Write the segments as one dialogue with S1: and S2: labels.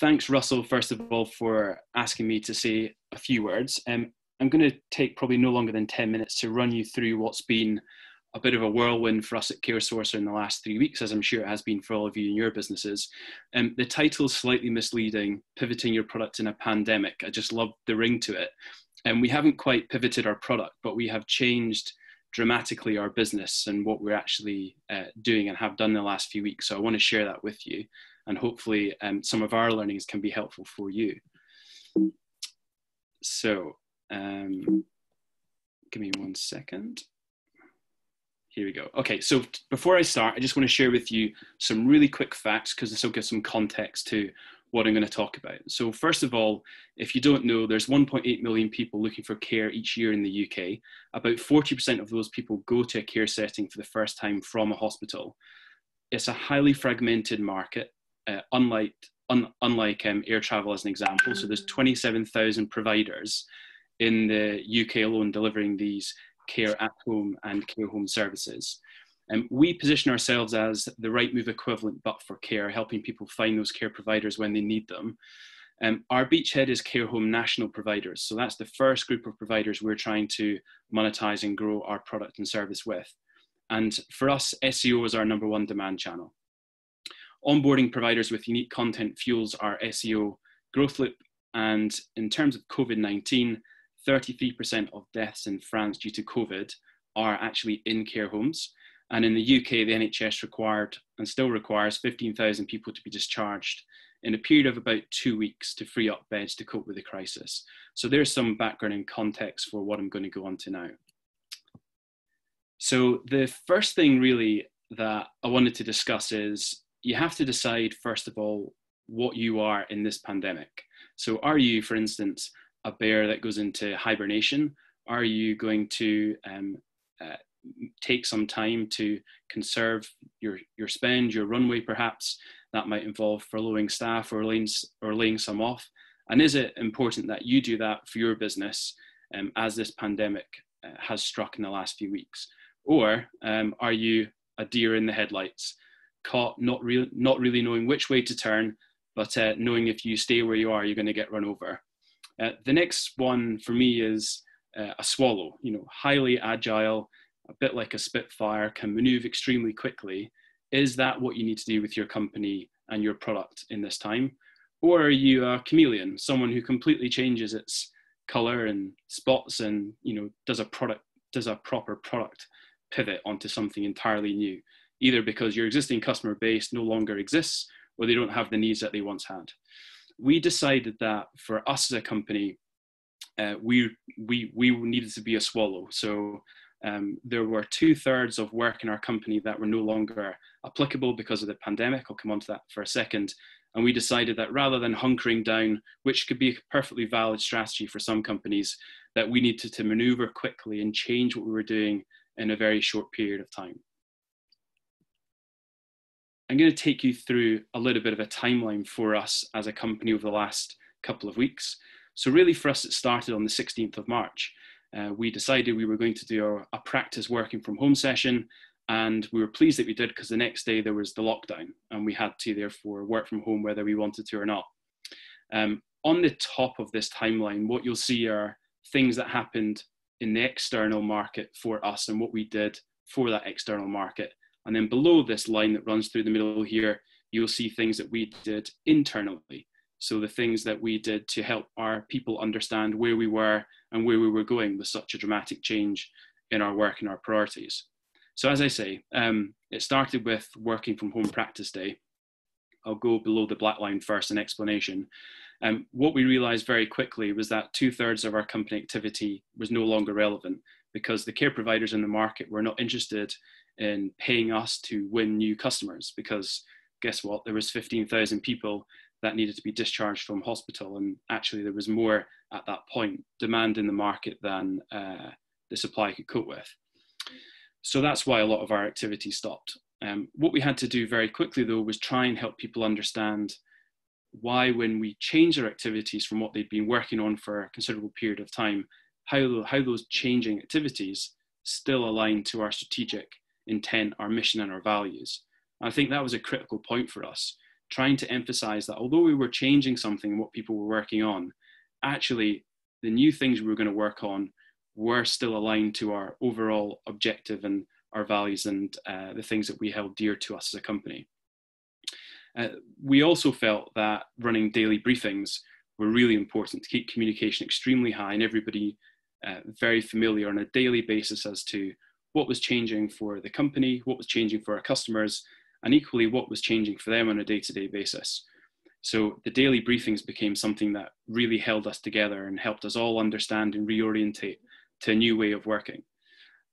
S1: thanks, Russell, first of all, for asking me to say a few words. I'm going to take probably no longer than 10 minutes to run you through what's been a bit of a whirlwind for us at CareSourcer in the last 3 weeks, as I'm sure it has been for all of you in your businesses. The title's slightly misleading, Pivoting Your Product in a Pandemic. I just love the ring to it. And we haven't quite pivoted our product, but we have changed dramatically our business and what we're actually doing and have done in the last few weeks. So I want to share that with you, and hopefully some of our learnings can be helpful for you. So give me 1 second. Here we go. Okay, so before I start, I just want to share with you some really quick facts, because this will give some context to what I'm going to talk about. So first of all, if you don't know, there's 1.8 million people looking for care each year in the UK. About 40% of those people go to a care setting for the first time from a hospital. It's a highly fragmented market, unlike air travel as an example. So there's 27,000 providers in the UK alone delivering these care at home and care home services. We position ourselves as the right move equivalent, but for care, helping people find those care providers when they need them. Our beachhead is care home national providers. So that's the first group of providers we're trying to monetize and grow our product and service with. And for us, SEO is our number one demand channel. Onboarding providers with unique content fuels our SEO growth loop. And in terms of COVID-19, 33% of deaths in France due to COVID are actually in care homes. And in the UK, the NHS required and still requires 15,000 people to be discharged in a period of about 2 weeks to free up beds to cope with the crisis. So there's some background and context for what I'm going to go on to now. So the first thing really that I wanted to discuss is you have to decide, first of all, what you are in this pandemic. So are you, for instance, a bear that goes into hibernation? Are you going to take some time to conserve your spend, your runway perhaps? That might involve furloughing staff or laying some off. And is it important that you do that for your business as this pandemic has struck in the last few weeks? Or are you a deer in the headlights, caught not really knowing which way to turn, but knowing if you stay where you are, you're going to get run over? The next one for me is a swallow, highly agile, a bit like a Spitfire, can move extremely quickly. Is that what you need to do with your company and your product in this time? Or are you a chameleon, someone who completely changes its color and spots and does a proper product pivot onto something entirely new, either because your existing customer base no longer exists or they don't have the needs that they once had? We decided that for us as a company, we needed to be a swallow. So there were 2/3 of work in our company that were no longer applicable because of the pandemic. I'll come on to that for a second. And we decided that rather than hunkering down, which could be a perfectly valid strategy for some companies, that we needed to maneuver quickly and change what we were doing in a very short period of time. I'm going to take you through a little bit of a timeline for us as a company over the last couple of weeks. So really for us, it started on the 16th of March. We decided we were going to do a practice working from home session, and we were pleased that we did, because the next day there was the lockdown and we had to therefore work from home whether we wanted to or not. On the top of this timeline, what you'll see are things that happened in the external market for us and what we did for that external market. And then below this line that runs through the middle here, you'll see things that we did internally. So the things that we did to help our people understand where we were and where we were going with such a dramatic change in our work and our priorities. So as I say, it started with working from home practice day. I'll go below the black line first, an explanation. What we realized very quickly was that 2/3 of our company activity was no longer relevant, because the care providers in the market were not interested in paying us to win new customers, because guess what? There was 15,000 people that needed to be discharged from hospital, and actually there was more at that point demand in the market than the supply could cope with. So that's why a lot of our activity stopped. What we had to do very quickly though was try and help people understand why, when we changed our activities from what they'd been working on for a considerable period of time, how those changing activities still align to our strategic intent, our mission and our values. And I think that was a critical point for us, trying to emphasize that although we were changing something in what people were working on, actually the new things we were going to work on were still aligned to our overall objective and our values and the things that we held dear to us as a company. We also felt that running daily briefings were really important to keep communication extremely high and everybody very familiar on a daily basis as to what was changing for the company, what was changing for our customers, and equally what was changing for them on a day-to-day basis. So the daily briefings became something that really held us together and helped us all understand and reorientate to a new way of working.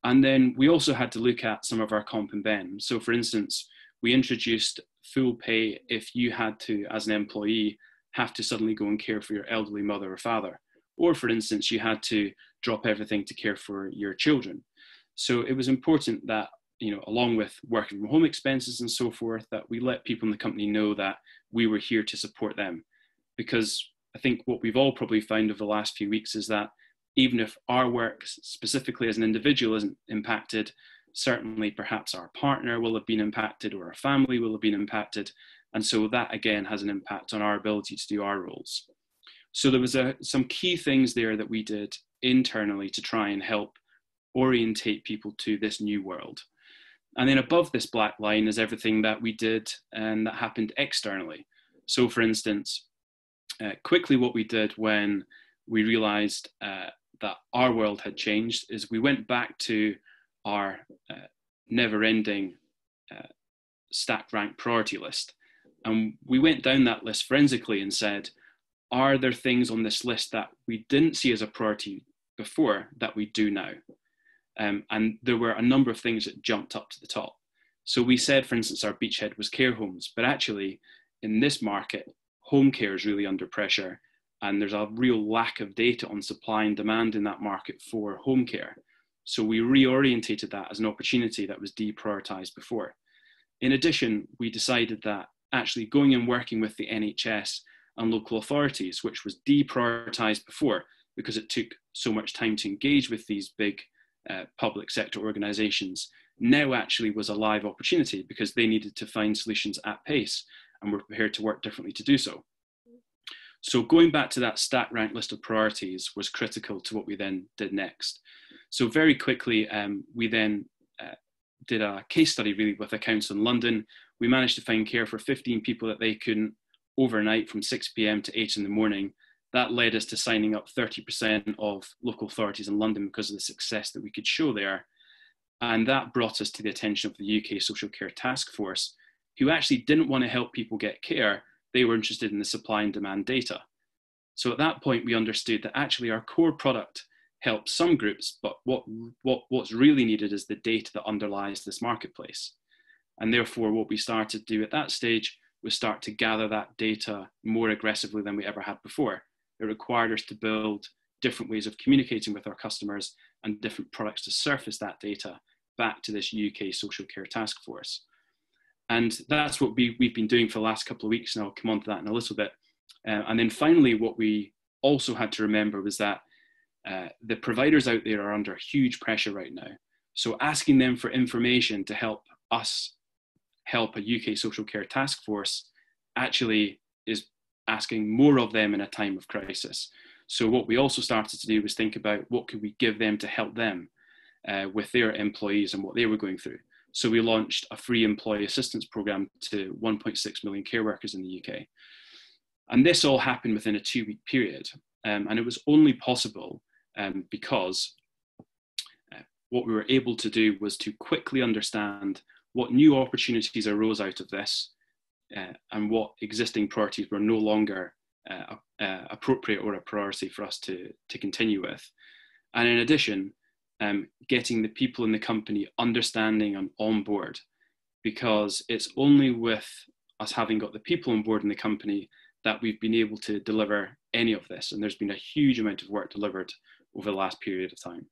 S1: And then we also had to look at some of our comp and ben. So for instance, we introduced full pay if you had to, as an employee, have to suddenly go and care for your elderly mother or father. Or for instance, you had to drop everything to care for your children. So it was important that, along with working from home expenses and so forth, that we let people in the company know that we were here to support them. Because I think what we've all probably found over the last few weeks is that even if our work specifically as an individual isn't impacted, certainly perhaps our partner will have been impacted or our family will have been impacted. And so that again has an impact on our ability to do our roles. So there was some key things there that we did internally to try and help orientate people to this new world. And then above this black line is everything that we did and that happened externally. So for instance, quickly what we did when we realized that our world had changed is we went back to our never-ending stack rank priority list. And we went down that list forensically and said, are there things on this list that we didn't see as a priority before that we do now? And there were a number of things that jumped up to the top. So we said, for instance, our beachhead was care homes, but actually in this market, home care is really under pressure. And there's a real lack of data on supply and demand in that market for home care. So we reorientated that as an opportunity that was deprioritized before. In addition, we decided that actually going and working with the NHS and local authorities, which was deprioritized before because it took so much time to engage with these big public sector organizations, now actually was a live opportunity because they needed to find solutions at pace and were prepared to work differently to do so. So going back to that stack rank list of priorities was critical to what we then did next. So very quickly, we then did a case study really with a council in London. We managed to find care for 15 people that they couldn't overnight from 6 p.m. to 8 in the morning. That led us to signing up 30% of local authorities in London because of the success that we could show there. And that brought us to the attention of the UK Social Care Task Force, who actually didn't want to help people get care. They were interested in the supply and demand data. So at that point, we understood that actually our core product helps some groups, but what's really needed is the data that underlies this marketplace. And therefore, what we started to do at that stage was start to gather that data more aggressively than we ever had before. It required us to build different ways of communicating with our customers and different products to surface that data back to this UK Social Care Task Force. And that's what we've been doing for the last couple of weeks, and I'll come on to that in a little bit. And then finally, what we also had to remember was that the providers out there are under huge pressure right now. So asking them for information to help us help a UK Social Care Task Force actually is asking more of them in a time of crisis. So what we also started to do was think about what could we give them to help them with their employees and what they were going through. So we launched a free employee assistance program to 1.6 million care workers in the UK. And this all happened within a 2-week period. And it was only possible because what we were able to do was to quickly understand what new opportunities arose out of this and what existing priorities were no longer appropriate or a priority for us to continue with. And in addition, getting the people in the company understanding and on board, because it's only with us having got the people on board in the company that we've been able to deliver any of this. And there's been a huge amount of work delivered over the last period of time.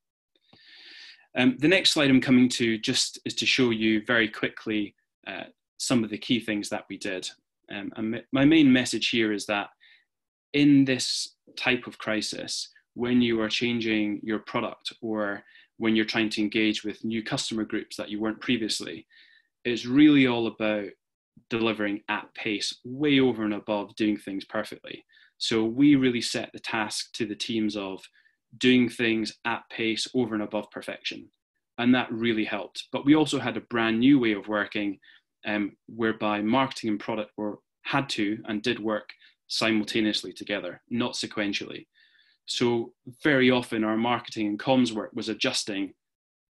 S1: The next slide I'm coming to just is to show you very quickly some of the key things that we did. And my main message here is that in this type of crisis, when you are changing your product or when you're trying to engage with new customer groups that you weren't previously, it's really all about delivering at pace, way over and above doing things perfectly. So we really set the task to the teams of doing things at pace, over and above perfection. And that really helped. But we also had a brand new way of working, whereby marketing and product had to and did work simultaneously together, not sequentially. So very often our marketing and comms work was adjusting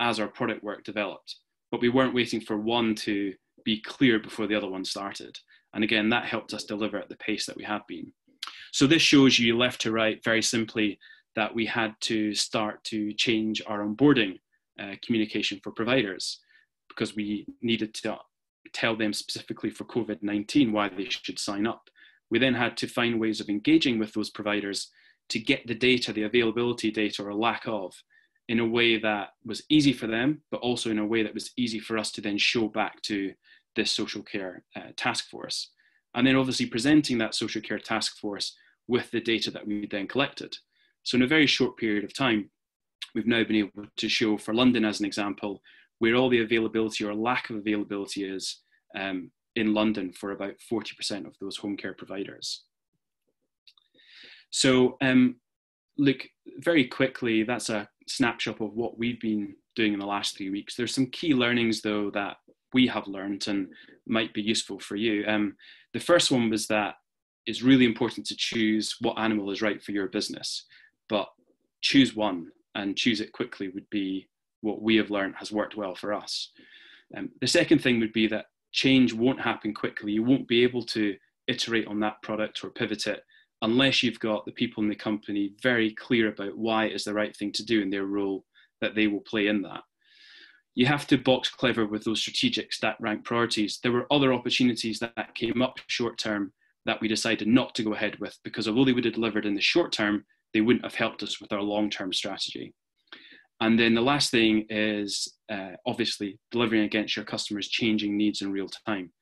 S1: as our product work developed, but we weren't waiting for one to be clear before the other one started. And again, that helped us deliver at the pace that we have been. So this shows you left to right, very simply, that we had to start to change our onboarding communication for providers, because we needed to tell them specifically for COVID-19 why they should sign up. We then had to find ways of engaging with those providers to get the data, the availability data or lack of, in a way that was easy for them, but also in a way that was easy for us to then show back to this social care task force. And then obviously presenting that social care task force with the data that we then collected. So in a very short period of time, we've now been able to show, for London as an example, where all the availability or lack of availability is in London for about 40% of those home care providers. So look, very quickly, that's a snapshot of what we've been doing in the last 3 weeks. There's some key learnings though that we have learned and might be useful for you. The first one was that it's really important to choose what animal is right for your business, but choose one and choose it quickly would be what we have learned has worked well for us. The second thing would be that change won't happen quickly. You won't be able to iterate on that product or pivot it unless you've got the people in the company very clear about why it is the right thing to do in their role that they will play in that. You have to box clever with those strategic stack rank priorities. There were other opportunities that came up short term that we decided not to go ahead with, because although they would have delivered in the short term, they wouldn't have helped us with our long-term strategy. And then the last thing is obviously delivering against your customers' changing needs in real time.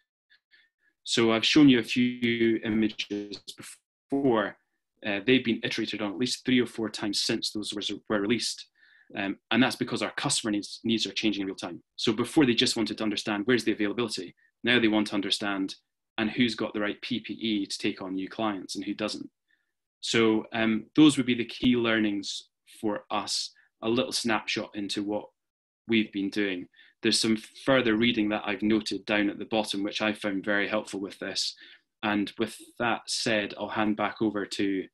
S1: So I've shown you a few images before. They've been iterated on at least 3 or 4 times since those were released. And that's because our customer needs are changing in real time. So before they just wanted to understand where's the availability, now they want to understand and who's got the right PPE to take on new clients and who doesn't. So those would be the key learnings for us, a little snapshot into what we've been doing. There's some further reading that I've noted down at the bottom, which I found very helpful with this. And with that said, I'll hand back over to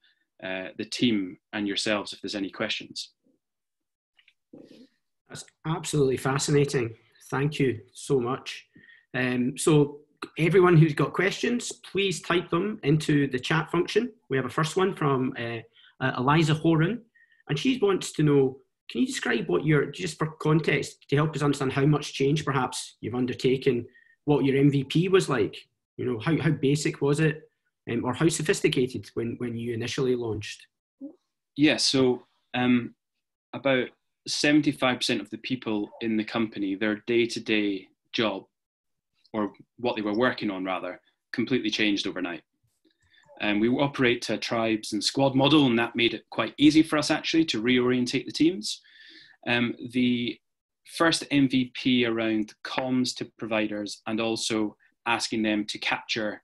S1: the team and yourselves if there's any questions.
S2: That's absolutely fascinating. Thank you so much. So everyone who's got questions, please type them into the chat function. We have a first one from Eliza Horan, and she wants to know, can you describe what just for context, to help us understand how much change perhaps you've undertaken, what your MVP was like? You know, how basic was it, or how sophisticated when you initially launched?
S1: Yeah, so about 75% of the people in the company, their day-to-day job, or what they were working on rather, completely changed overnight. And we operate to a tribes and squad model, and that made it quite easy for us actually to reorientate the teams. The first MVP around comms to providers and also asking them to capture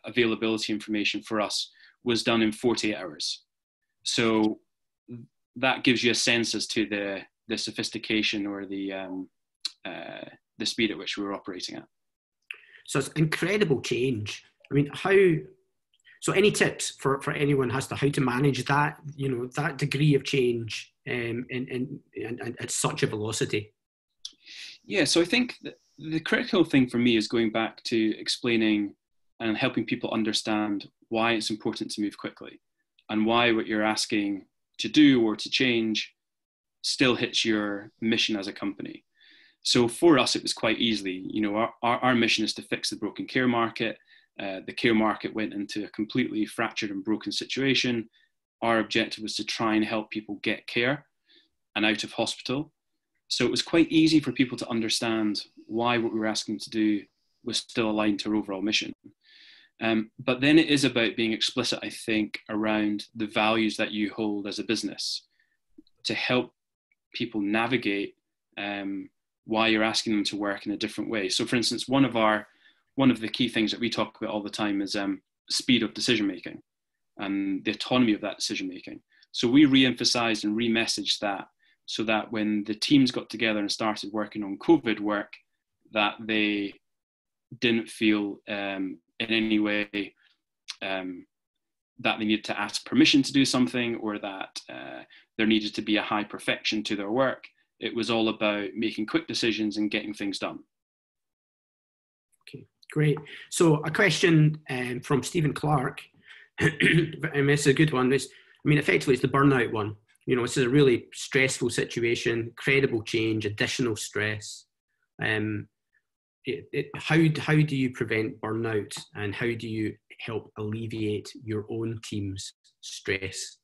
S1: availability information for us was done in 48 hours. So that gives you a sense as to the sophistication or the speed at which we were operating at.
S2: So it's incredible change. I mean, so any tips for anyone as to how to manage that, you know, that degree of change and at such a velocity?
S1: Yeah, so I think the critical thing for me is going back to explaining and helping people understand why it's important to move quickly and why what you're asking to do or to change still hits your mission as a company. So for us, it was quite easily, you know, our mission is to fix the broken care market. The care market went into a completely fractured and broken situation. Our objective was to try and help people get care and out of hospital. So it was quite easy for people to understand why what we were asking them to do was still aligned to our overall mission. But then it is about being explicit, I think, around the values that you hold as a business to help people navigate why you're asking them to work in a different way. So for instance, one of our one of the key things that we talk about all the time is speed of decision making and the autonomy of that decision making. So we re-emphasized and re-messaged that, so that when the teams got together and started working on COVID work, that they didn't feel in any way that they needed to ask permission to do something, or that there needed to be a high perfection to their work. It was all about making quick decisions and getting things done.
S2: Okay, great. So a question from Stephen Clark, and this is a good one. Effectively it's the burnout one. This is a really stressful situation, incredible change, additional stress. How do you prevent burnout, and how do you help alleviate your own team's stress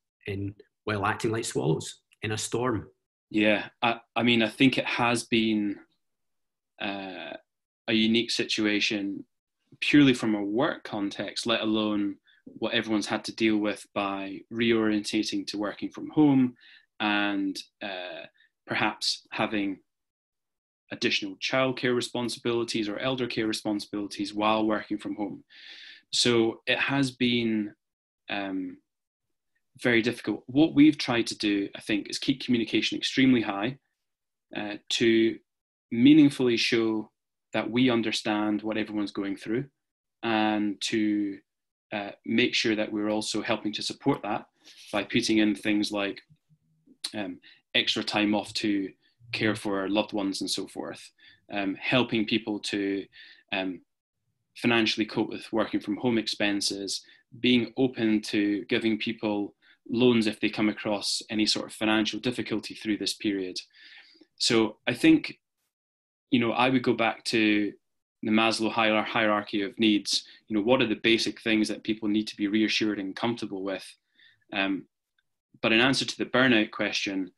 S2: while acting like swallows in a storm?
S1: Yeah, I think it has been a unique situation purely from a work context, let alone what everyone's had to deal with by reorientating to working from home and perhaps having additional childcare responsibilities or elder care responsibilities while working from home. So it has been very difficult. What we've tried to do, I think, is keep communication extremely high to meaningfully show that we understand what everyone's going through, and to make sure that we're also helping to support that by putting in things like extra time off to care for loved ones and so forth, helping people to financially cope with working from home expenses, being open to giving people loans if they come across any sort of financial difficulty through this period. So I think, I would go back to the Maslow hierarchy of needs. What are the basic things that people need to be reassured and comfortable with? But in answer to the burnout question,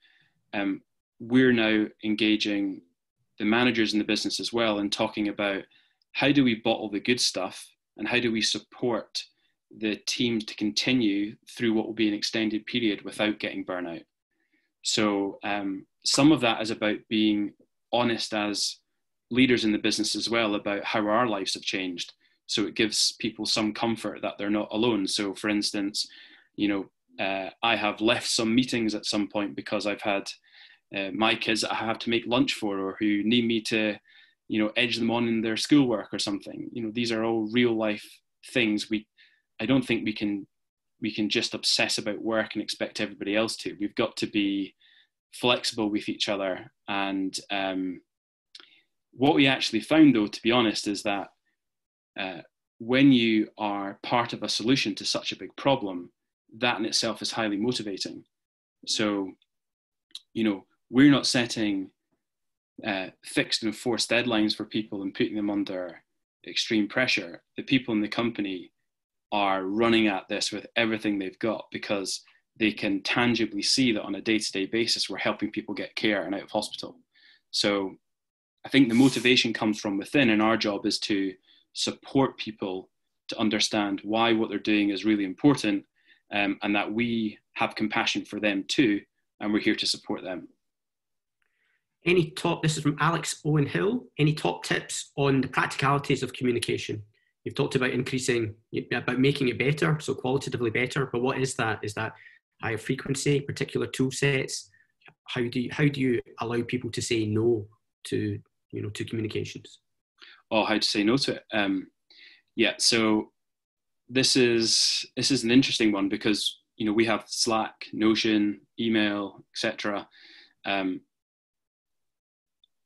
S1: we're now engaging the managers in the business as well and talking about how do we bottle the good stuff, and how do we support the teams to continue through what will be an extended period without getting burnout. So some of that is about being honest as leaders in the business as well about how our lives have changed. So it gives people some comfort that they're not alone. So for instance, I have left some meetings at some point because I've had my kids that I have to make lunch for, or who need me to, edge them on in their schoolwork or something. These are all real life things. I don't think we can just obsess about work and expect everybody else to. We've got to be flexible with each other. And what we actually found, though, to be honest, is that when you are part of a solution to such a big problem, that in itself is highly motivating. So, we're not setting fixed and forced deadlines for people and putting them under extreme pressure. The people in the company are running at this with everything they've got, because they can tangibly see that on a day-to-day basis we're helping people get care and out of hospital. So I think the motivation comes from within, and our job is to support people to understand why what they're doing is really important, and that we have compassion for them too, and we're here to support them.
S2: This is from Alex Owen Hill, any top tips on the practicalities of communication? You've talked about about making it better, so qualitatively better, but what is that? Is that higher frequency, particular tool sets? How do you allow people to say no to communications?
S1: Oh, how to say no to it? So this is an interesting one, because we have Slack, Notion, email, etc.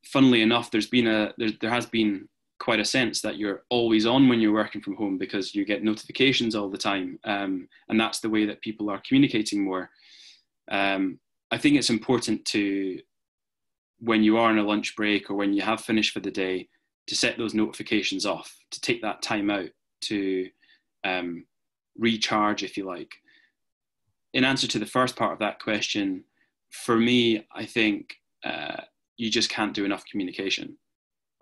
S1: Funnily enough, there has been quite a sense that you're always on when you're working from home, because you get notifications all the time, and that's the way that people are communicating more. I think it's important to, when you are on a lunch break or when you have finished for the day, to set those notifications off, to take that time out to recharge, if you like. In answer to the first part of that question, for me, I think you just can't do enough communication.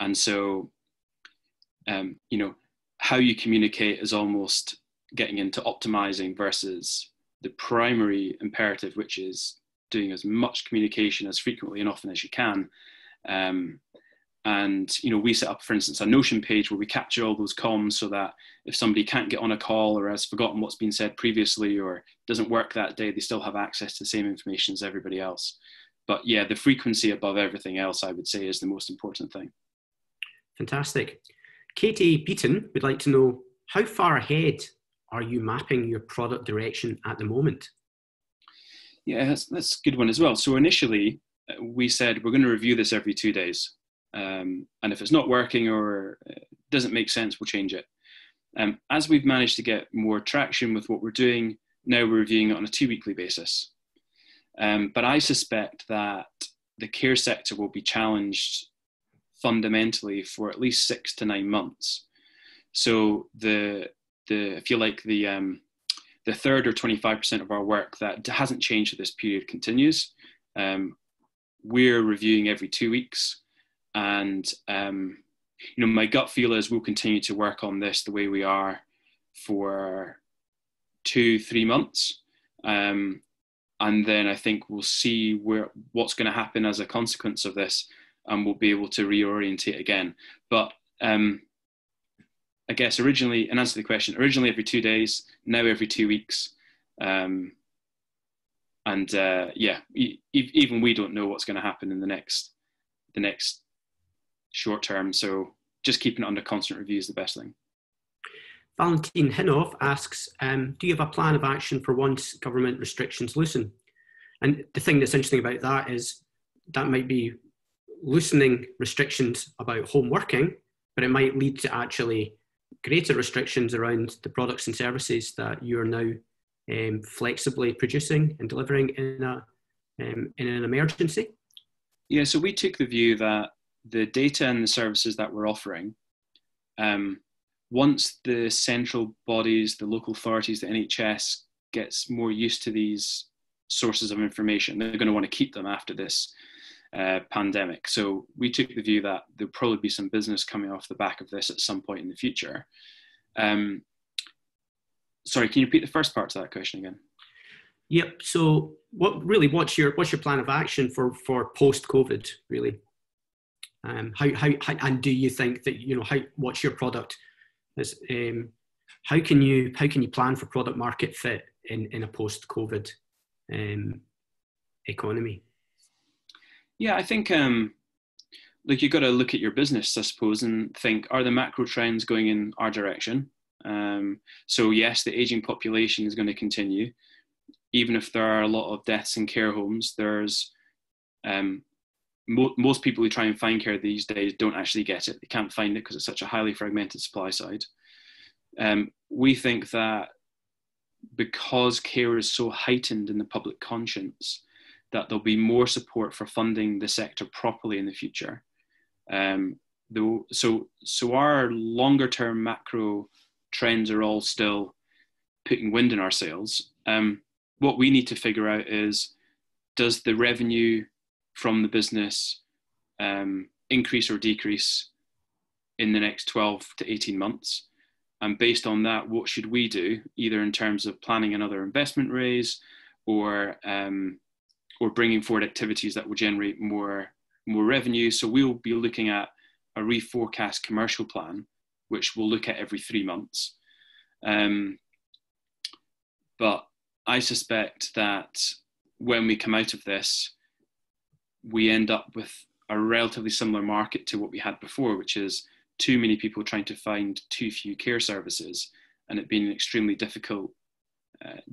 S1: And so, how you communicate is almost getting into optimizing versus the primary imperative, which is doing as much communication as frequently and often as you can. And, we set up, for instance, a Notion page where we capture all those comms so that if somebody can't get on a call or has forgotten what's been said previously or doesn't work that day, they still have access to the same information as everybody else. But yeah, the frequency above everything else, I would say, is the most important thing. Fantastic.
S2: Katie Beaton would like to know, how far ahead are you mapping your product direction at the moment?
S1: Yeah, that's a good one as well. So initially, we said we're going to review this every 2 days. And if it's not working or doesn't make sense, we'll change it. As we've managed to get more traction with what we're doing, now we're reviewing it on a 2-weekly basis. But I suspect that the care sector will be challenged fundamentally for at least 6 to 9 months. So if you like, the third or 25% of our work that hasn't changed at this period continues. We're reviewing every 2 weeks. And, my gut feel is we'll continue to work on this the way we are for 2-3 months. And then I think we'll see what's going to happen as a consequence of this, and we'll be able to reorientate again. But I guess originally, in answer to the question, originally every 2 days, now every 2 weeks. Even we don't know what's going to happen in the next short term, so just keeping it under constant review is the best thing.
S2: Valentine Hinov asks, do you have a plan of action for once government restrictions loosen? And the thing that's interesting about that is that might be loosening restrictions about home working, but it might lead to actually greater restrictions around the products and services that you are now flexibly producing and delivering in an emergency.
S1: Yeah, so we took the view that the data and the services that we're offering, once the central bodies, the local authorities, the NHS gets more used to these sources of information, they're going to want to keep them after this pandemic. So we took the view that there'll probably be some business coming off the back of this at some point in the future. Sorry, can you repeat the first part to that question again?
S2: Yep. So what's your plan of action for post-COVID, really? How do you think that, what's your product? How can you plan for product market fit in a post-COVID economy?
S1: Yeah, I think you've got to look at your business, I suppose, and think, are the macro trends going in our direction? So yes, the aging population is going to continue. Even if there are a lot of deaths in care homes, there's most people who try and find care these days don't actually get it. They can't find it because it's such a highly fragmented supply side. We think that because care is so heightened in the public conscience, that there'll be more support for funding the sector properly in the future. So our longer term macro trends are all still putting wind in our sails. What we need to figure out is, does the revenue from the business increase or decrease in the next 12 to 18 months? And based on that, what should we do, either in terms of planning another investment raise or bringing forward activities that will generate more revenue? So we'll be looking at a reforecast commercial plan, which we'll look at every 3 months. But I suspect that when we come out of this, we end up with a relatively similar market to what we had before, which is too many people trying to find too few care services, and it being an extremely difficult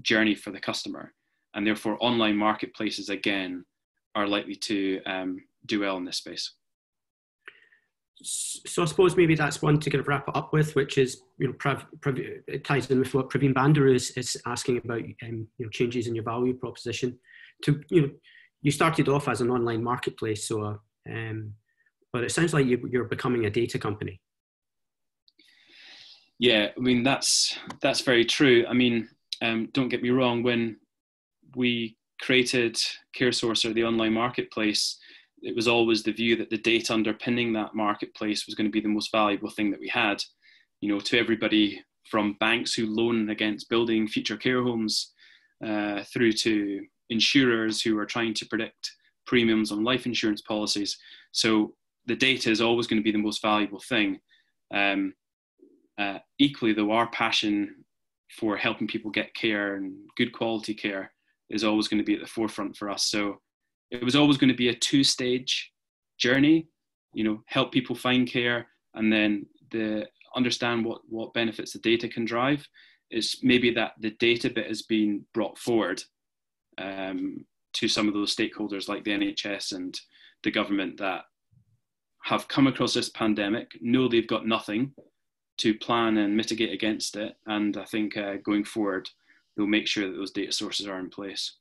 S1: journey for the customer. And therefore, online marketplaces, again, are likely to do well in this space.
S2: So I suppose maybe that's one to kind of wrap it up with, which is, it ties in with what Praveen Bander is asking about, changes in your value proposition. You started off as an online marketplace, so but it sounds like you're becoming a data company.
S1: Yeah, I mean that's very true. I mean, don't get me wrong. When we created CareSourcer, the online marketplace, it was always the view that the data underpinning that marketplace was going to be the most valuable thing that we had. To everybody from banks who loan against building future care homes, through to insurers who are trying to predict premiums on life insurance policies. So the data is always going to be the most valuable thing. Equally, though, our passion for helping people get care and good quality care is always going to be at the forefront for us. So it was always going to be a two-stage journey, help people find care, and then understand what benefits the data can drive. It's maybe that the data bit has been brought forward to some of those stakeholders like the NHS and the government that have come across this pandemic, know they've got nothing to plan and mitigate against it. And I think going forward, they'll make sure that those data sources are in place.